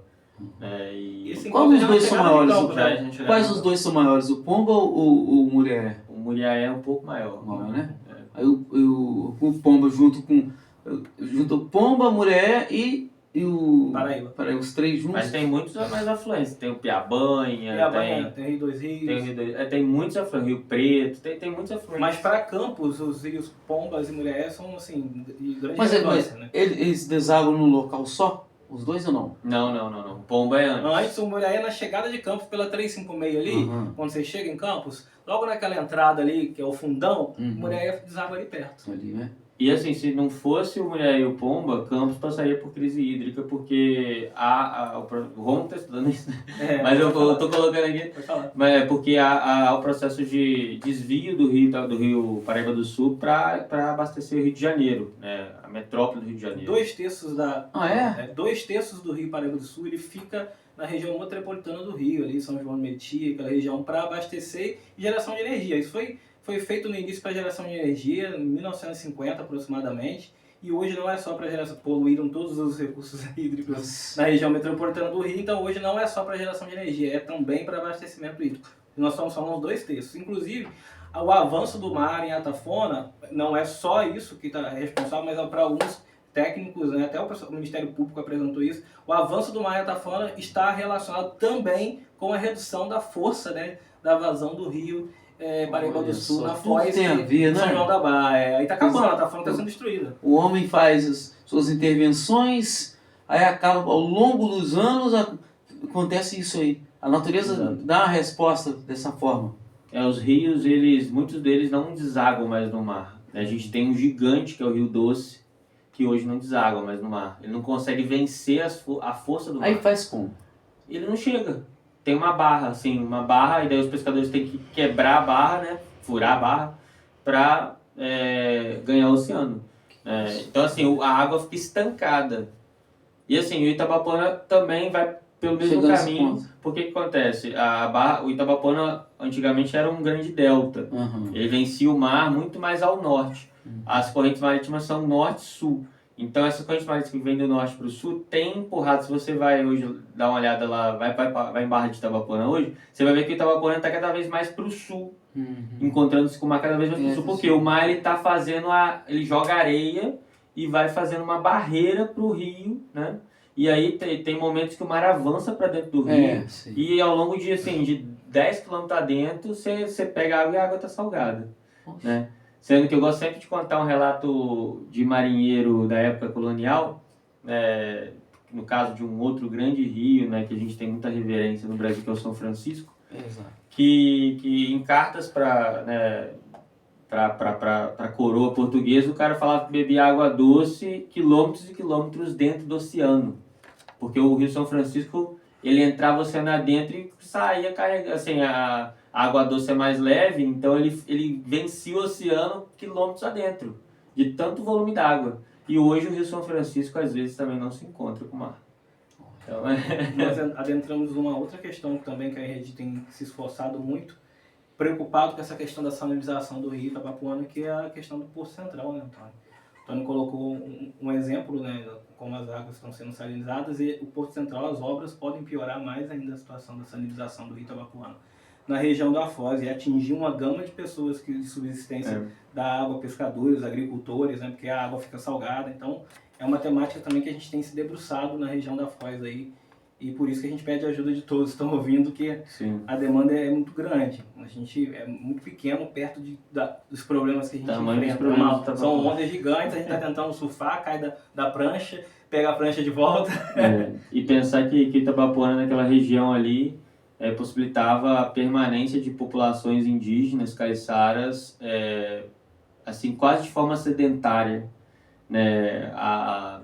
E esse Qual encontro dos já dois na são pegada de maiores? Campos, Já a né? gente Quais os dois são maiores, o Pomba ou o Muriaé? O Muriaé é um pouco maior. Maior, né? Aí o Pomba junto o Pomba, Muriaé e o Paraíba. Os três juntos. Mas tem muitos mais afluentes. Tem o Piabanha, Tem Rio Dois Rios. tem muitos afluentes. Rio Preto, tem muitos afluentes. Mas para Campos, os rios Pombas e Muriaé são assim, de grande Mas relevância, né? eles desaguam num local só? Os dois ou não? Não. O Pomba é antes. Antes, o Muriaé é na chegada de Campos pela 356 ali, Uhum. quando você chega em Campos, logo naquela entrada ali, que é o fundão, o Muriaé deságua ali perto. Ali, né? E assim, se não fosse o Muriaé e o Pomba, Campos passaria por crise hídrica, porque o Romulo está estudando isso, né? Mas eu tô colocando aqui. Pode falar. Mas é porque há o processo de desvio do rio Paraíba do Sul para abastecer o Rio de Janeiro, né? A metrópole do Rio de Janeiro. 2/3 do Rio Paraíba do Sul, ele fica na região metropolitana do Rio, ali São João de Meriti, aquela região, para abastecer e geração de energia. Isso foi feito no início para geração de energia, em 1950 aproximadamente, e hoje não é só para geração, poluíram todos os recursos hídricos na região metropolitana do Rio, então hoje não é só para geração de energia, é também para abastecimento hídrico. E nós somos 2/3. Inclusive, o avanço do mar em Atafona não é só isso que está responsável, mas para alguns técnicos, né, até o Ministério Público apresentou isso, o avanço do mar em Atafona está relacionado também com a redução da força, né, da vazão do rio Paraíba do Sul na foz tem a ver, de São né? João da Barra. Aí está acabando, a Atafona está sendo destruída. O homem faz as suas intervenções, aí acaba, ao longo dos anos, acontece isso aí. A natureza dá uma resposta dessa forma. Os rios, muitos deles não desaguam mais no mar. A gente tem um gigante, que é o Rio Doce, que hoje não deságua mais no mar. Ele não consegue vencer a força do mar. Aí faz como? Ele não chega. Tem uma barra, e daí os pescadores têm que quebrar a barra, né? Furar a barra, para ganhar o oceano. Então, assim, a água fica estancada. E, assim, o Itabapoana também vai pelo mesmo caminho. Porque o que acontece? O Itabapoana, antigamente, era um grande delta. Uhum. Ele vencia o mar muito mais ao norte. As correntes marítimas são norte-sul. Então, essa corrente marítima que vem do norte para o sul tem empurrado. Se você vai hoje dar uma olhada lá, vai em Barra de Itabapoana hoje, você vai ver que o Itabapoana está cada vez mais para o sul, encontrando-se com o mar cada vez mais para o sul. Porque o mar ele ele joga areia e vai fazendo uma barreira para o rio, né? E aí tem momentos que o mar avança para dentro do rio e ao longo de 10 km adentro, você pega água e a água está salgada, né? Sendo que eu gosto sempre de contar um relato de marinheiro da época colonial, no caso de um outro grande rio, né, que a gente tem muita reverência no Brasil, que é o São Francisco, que em cartas para a coroa portuguesa, o cara falava que bebia água doce quilômetros e quilômetros dentro do oceano. Porque o Rio São Francisco, ele entrava o oceano adentro e saía carregando, assim, a água doce é mais leve, então ele vencia o oceano quilômetros adentro, de tanto volume d'água. E hoje o Rio São Francisco, às vezes, também não se encontra com o mar. Então, Nós adentramos numa outra questão também que a rede tem se esforçado muito, preocupado com essa questão da salinização do rio Itabapoana, que é a questão do Poço Central, né, Antônio? Antônio colocou um exemplo, né, como as águas estão sendo salinizadas, e o Poço Central, as obras podem piorar mais ainda a situação da salinização do rio Itabapoana na região da Foz, e atingir uma gama de pessoas de subsistência da água, pescadores, agricultores, né, porque a água fica salgada. Então, é uma temática também que a gente tem se debruçado na região da Foz aí, e por isso que a gente pede a ajuda de todos que estão ouvindo, que Sim. a demanda é muito grande. A gente é muito pequeno perto dos problemas que a gente enfrenta. São ondas gigantes, a gente está tentando surfar, cai da prancha, pega a prancha de volta. E pensar que Itabapoana, naquela região ali, possibilitava a permanência de populações indígenas, caiçaras, assim, quase de forma sedentária, né? Há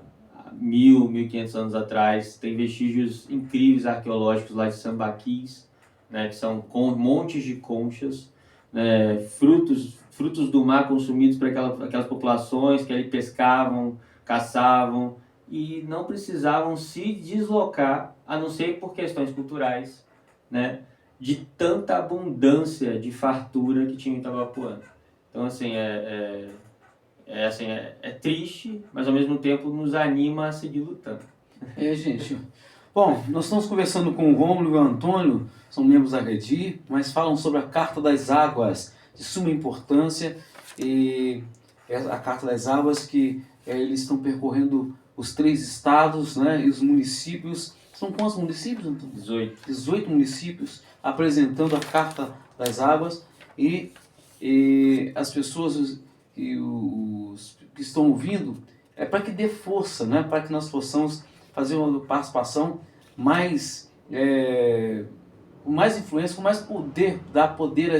1.500 anos atrás. Tem vestígios incríveis arqueológicos lá de Sambaquis, né? Que são montes de conchas, né? Frutos do mar consumidos por aquelas populações que ali pescavam, caçavam e não precisavam se deslocar, a não ser por questões culturais, né, de tanta abundância de fartura que tinha em Itabapoana. Então, assim, é triste, mas ao mesmo tempo nos anima a seguir lutando. Gente. Bom, nós estamos conversando com o Rômulo e o Antônio, são membros da Redi, mas falam sobre a Carta das Águas, de suma importância, e a Carta das Águas que eles estão percorrendo os 3 estados, né, e os municípios. São quantos municípios, Antônio? 18 municípios apresentando a Carta das Águas, e as pessoas os que estão ouvindo, para que dê força, né, para que nós possamos fazer uma participação com mais influência, com mais poder, dar poder a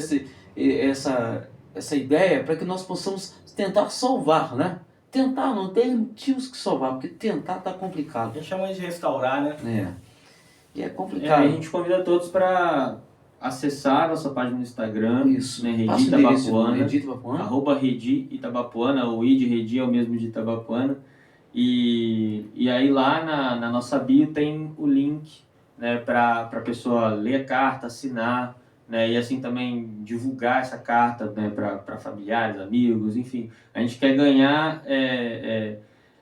essa ideia, para que nós possamos tentar salvar, né? Tentar, não tem motivos que salvar, porque tentar está complicado. A gente chama de restaurar, né? E é complicado. A gente convida todos para acessar a nossa página no Instagram, Isso. né, Redi Itabapoana, Redi @Redi Itabapoana, o I de Redi é o mesmo de Itabapoana. E aí lá na nossa bio tem o link, né, para a pessoa ler a carta, assinar, né, e assim também divulgar essa carta, né, para familiares, amigos, enfim. A gente quer ganhar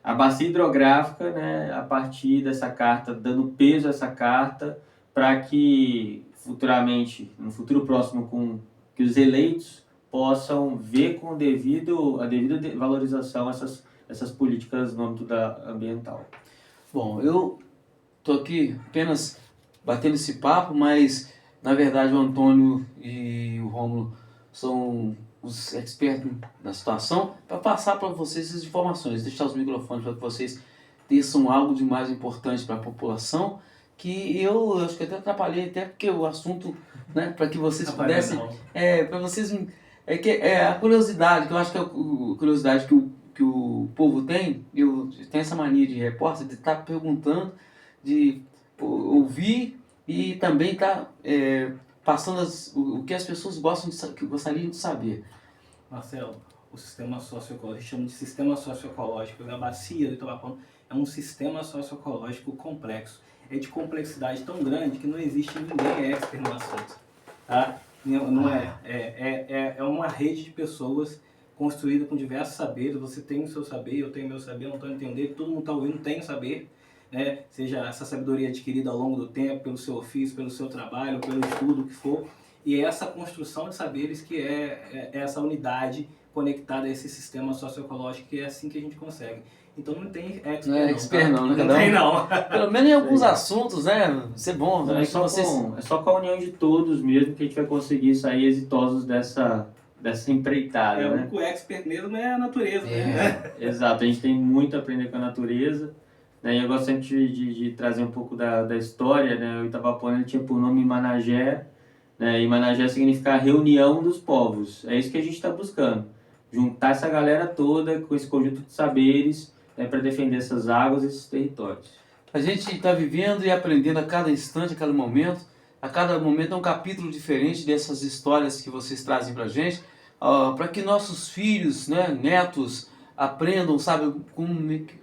a bacia hidrográfica, né, a partir dessa carta, dando peso a essa carta, para que futuramente, no futuro próximo, que os eleitos possam ver com a devida valorização essas políticas no âmbito ambiental. Bom, eu estou aqui apenas batendo esse papo, mas na verdade o Antônio e o Rômulo são os expertos da situação, para passar para vocês essas informações, deixar os microfones para que vocês teçam algo de mais importante para a população, que eu acho que até atrapalhei, até porque o assunto, né, para que vocês pudessem, para vocês, a curiosidade, que eu acho que é a curiosidade que o povo tem, eu tenho essa mania de repórter, de estar perguntando, de ouvir e também estar passando o que as pessoas gostariam de saber. Marcelo, o sistema socioecológico, a gente chama de sistema socioecológico, a bacia do Itabapoana é um sistema socioecológico complexo. É de complexidade tão grande que não existe ninguém expert no assunto. Tá? Não é uma rede de pessoas construída com diversos saberes. Você tem o seu saber, eu tenho o meu saber, o Antônio tem o dele, todo mundo está ouvindo tem o saber, né? Seja essa sabedoria adquirida ao longo do tempo, pelo seu ofício, pelo seu trabalho, pelo estudo, o que for. E é essa construção de saberes que é essa unidade conectada a esse sistema socioecológico, que é assim que a gente consegue. Então não tem expert, não é expert não, né? Não tem não. Pelo menos em alguns assuntos, né? Isso é bom. Não, é só com a união de todos mesmo que a gente vai conseguir sair exitosos dessa empreitada, né? O expert mesmo é a natureza, né? Exato, a gente tem muito a aprender com a natureza, né? E eu gosto sempre de trazer um pouco da história, né? O Itabapoana tinha por nome Managé, né? E Managé significa reunião dos povos. É isso que a gente está buscando, juntar essa galera toda com esse conjunto de saberes, para defender essas águas e esses territórios. A gente está vivendo e aprendendo a cada instante, a cada momento. A cada momento é um capítulo diferente dessas histórias que vocês trazem para a gente, para que nossos filhos, né, netos, aprendam, sabe,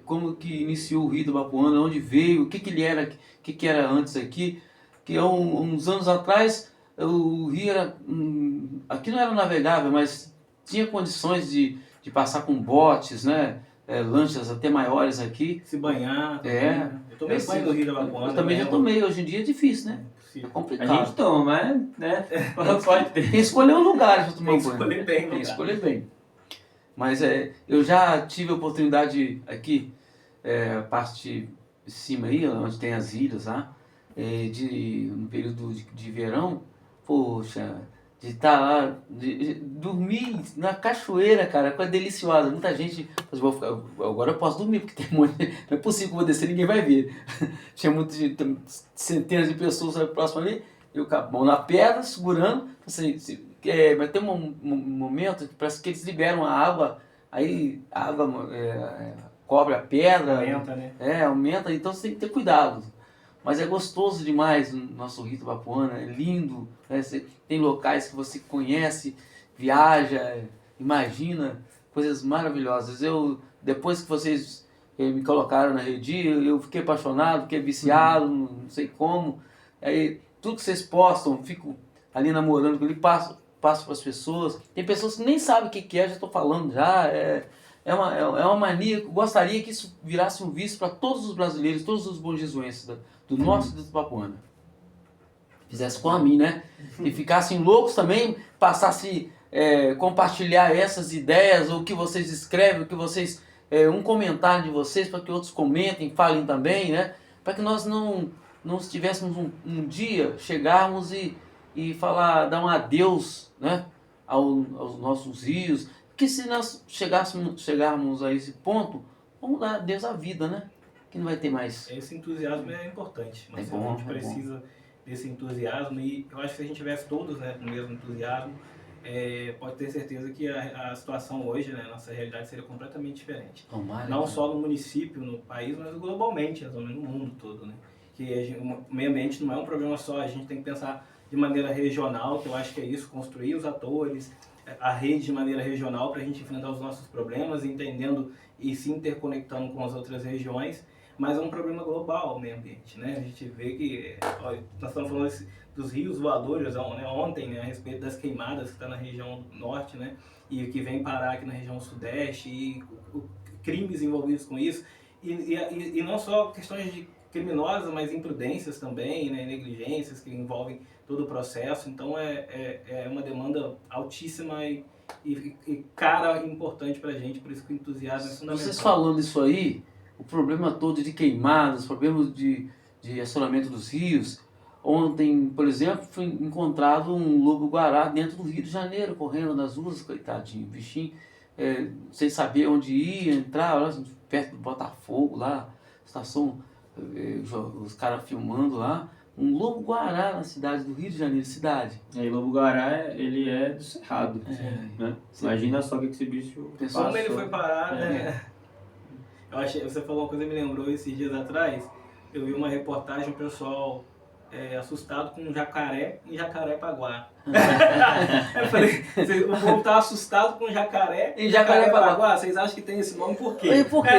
como que iniciou o rio Itabapoana, onde veio, o que ele era, o que era antes aqui, que há uns anos atrás o rio era, aqui não era navegável, mas tinha condições de passar com botes, né? Lanchas até maiores aqui. Se banhar. Também, É. né? Eu tomei banho no Rio da Bapuana. Eu também já tomei, hoje em dia é difícil, né? É A complicado. gente toma, mas, né? Pode ter. Tem que escolher um lugar para tomar Tem que banho. escolher bem, Tem que lugar. escolher bem. Mas eu já tive a oportunidade aqui, parte de cima aí, onde tem as ilhas lá, no período de verão, poxa, de estar lá, de dormir na cachoeira, cara, coisa deliciosa. Muita gente, agora eu posso dormir, porque tem um monte, não é possível que eu vou descer, ninguém vai ver. Tinha centenas de pessoas próximas ali, eu com a mão na pedra, segurando, assim, mas tem um momento que parece que eles liberam a água, aí a água cobre a pedra. Aumenta, né? Aumenta, então você tem que ter cuidado. Mas é gostoso demais o nosso Rio do Bapuana, é lindo, né? Tem locais que você conhece, viaja, imagina, coisas maravilhosas. Depois que vocês me colocaram na Redi, eu fiquei apaixonado, fiquei viciado, não sei como. Aí, tudo que vocês postam, fico ali namorando com ele, passo para as pessoas. Tem pessoas que nem sabem o que é, já estou falando já. É uma mania, eu gostaria que isso virasse um vício para todos os brasileiros, todos os bonjesuenses do norte do Bapuana. Fizesse com a mim, né? E ficassem loucos também, passasse compartilhar essas ideias, ou o que vocês escrevem, o que vocês um comentário de vocês, para que outros comentem, falem também, né? Para que nós não tivéssemos um dia, chegarmos e falar, dar um adeus, né? Aos nossos rios. Porque se nós chegarmos a esse ponto, vamos dar adeus à vida, né? Que não vai ter mais. Esse entusiasmo é importante, mas É bom, a gente precisa desse entusiasmo, e eu acho que se a gente tivesse todos, né, com o mesmo entusiasmo, pode ter certeza que a situação hoje, né, nossa realidade seria completamente diferente. Tomara, não só no município, no país, mas globalmente, no mundo todo, né? Que o meio ambiente não é um problema só, a gente tem que pensar de maneira regional, que eu acho que é isso, construir os atores, a rede de maneira regional para a gente enfrentar os nossos problemas, entendendo e se interconectando com as outras regiões, mas é um problema global o meio ambiente, né? A gente vê que, nós estamos falando dos rios voadores, né, ontem, né, a respeito das queimadas que está na região norte, né, e que vem parar aqui na região sudeste, e crimes envolvidos com isso, e não só questões de criminosas, mas imprudências também, né, negligências que envolvem todo o processo. Então é uma demanda altíssima e cara e importante para a gente, por isso que o entusiasmo é fundamental. Vocês falando isso aí, o problema todo de queimadas, problemas de assolamento dos rios. Ontem, por exemplo, foi encontrado um lobo-guará dentro do Rio de Janeiro, correndo nas ruas, coitadinho, bichinho, sem saber onde ia, entrar, lá, perto do Botafogo, lá, estação, os caras filmando lá. Um lobo-guará na cidade do Rio de Janeiro, cidade. E lobo-guará, ele é do Cerrado, né? Imagina só que esse bicho passou. Como ele foi parar, né? Você falou uma coisa que me lembrou esses dias atrás. Eu vi uma reportagem, o pessoal assustado com um jacaré em Jacarepaguá. Eu falei, o povo tá assustado com jacaré em Jacarepaguá. Vocês acham que tem esse nome por quê? E por quê?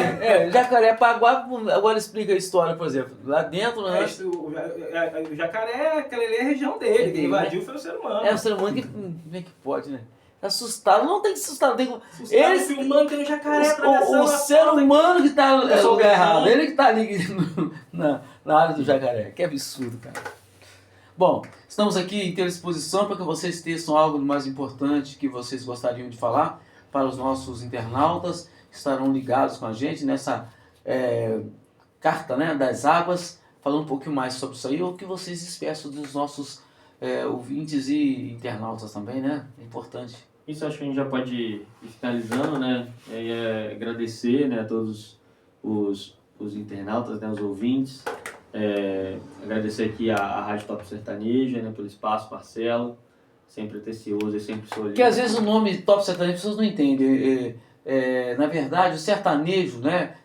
Jacarepaguá, agora explica a história, por exemplo. Lá dentro, né? O jacaré, aquela ali é a região dele, quem invadiu foi o ser humano. É o ser humano que, como é que pode, né? Assustado, não tem que se assustar, tem que... Eles filmando, tem um jacaré atravessando o ser humano que tá no lugar errado, errado. ele que tá ali na área do jacaré. Que absurdo, cara. Bom, estamos aqui em ter disposição para que vocês teçam algo mais importante que vocês gostariam de falar para os nossos internautas que estarão ligados com a gente nessa carta, né, das águas, falando um pouquinho mais sobre isso aí, ou o que vocês esperam dos nossos ouvintes e internautas também, né? É importante. Isso acho que a gente já pode ir finalizando, né? Agradecer, né, a todos os internautas, né, os ouvintes. Agradecer aqui a Rádio Top Sertaneja, né, pelo espaço, Marcelo, sempre atencioso e sempre sorrindo. Porque às vezes o nome Top Sertanejo as pessoas não entendem. Na verdade, o sertanejo, né,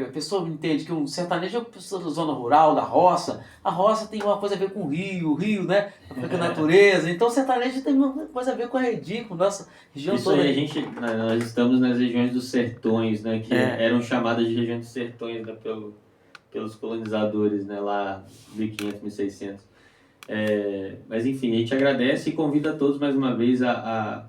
a pessoa entende que um sertanejo é uma pessoa da zona rural, da roça. A roça tem uma coisa a ver com o rio, né? Com a natureza. Então o sertanejo tem uma coisa a ver com a Redi, com a nossa região isso toda. Aí, nós estamos nas regiões dos sertões, né? Que eram chamadas de regiões dos sertões, né, pelos colonizadores, né? Lá 1500, 1600. Mas enfim, a gente agradece e convida todos mais uma vez a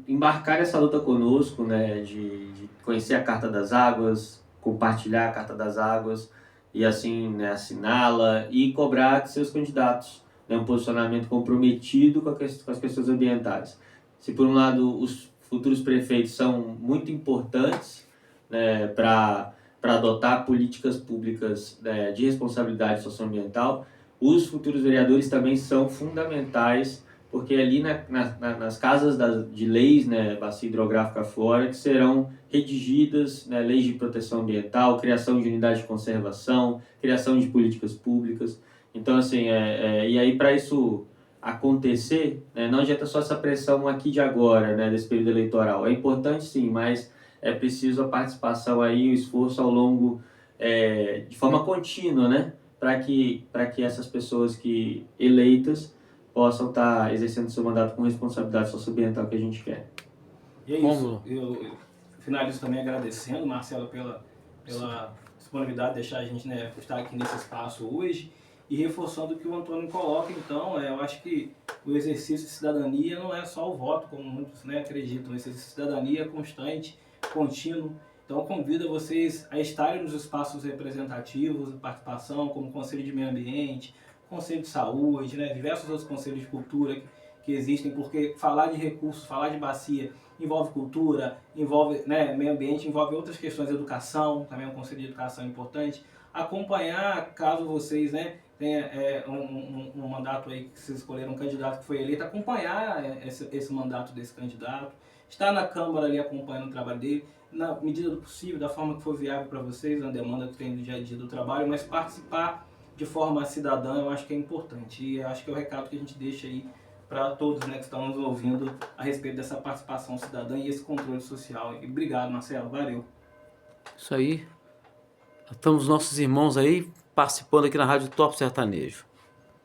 embarcar essa luta conosco, né, de conhecer a Carta das Águas, compartilhar a Carta das Águas e assim, né, assiná-la e cobrar de seus candidatos, né, um posicionamento comprometido com as questões ambientais. Se por um lado os futuros prefeitos são muito importantes, né, para adotar políticas públicas, né, de responsabilidade socioambiental, os futuros vereadores também são fundamentais, porque ali nas casas de leis, né, bacia hidrográfica fora, que serão redigidas, né, leis de proteção ambiental, criação de unidade de conservação, criação de políticas públicas. Então, assim, e aí para isso acontecer, né, não adianta só essa pressão aqui de agora, né, desse período eleitoral. É importante sim, mas é preciso a participação aí, o esforço ao longo, de forma contínua, né, para que essas pessoas que eleitas possam estar exercendo seu mandato com responsabilidade socioambiental que a gente quer. E é isso. Eu finalizo também agradecendo, Marcelo, pela disponibilidade de deixar a gente, né, estar aqui nesse espaço hoje e reforçando o que o Antônio coloca. Então, eu acho que o exercício de cidadania não é só o voto, como muitos, né, acreditam. O exercício de cidadania é constante, contínuo. Então, convido vocês a estarem nos espaços representativos de participação, como o Conselho de Meio Ambiente, Conselho de Saúde, né, diversos outros conselhos de cultura que existem, porque falar de recursos, falar de bacia envolve cultura, envolve, né, meio ambiente, envolve outras questões, educação, também é um conselho de educação importante. Acompanhar, caso vocês, né, tenha um mandato aí que vocês escolheram um candidato que foi eleito, acompanhar esse mandato desse candidato, estar na Câmara ali acompanhando o trabalho dele, na medida do possível, da forma que for viável para vocês, na demanda que tem no dia a dia do trabalho, mas participar de forma cidadã eu acho que é importante, e acho que é o recado que a gente deixa aí para todos, né, que estão nos ouvindo a respeito dessa participação cidadã e esse controle social. E obrigado, Marcelo, valeu. Isso aí. Estamos nossos irmãos aí participando aqui na Rádio Top Sertanejo.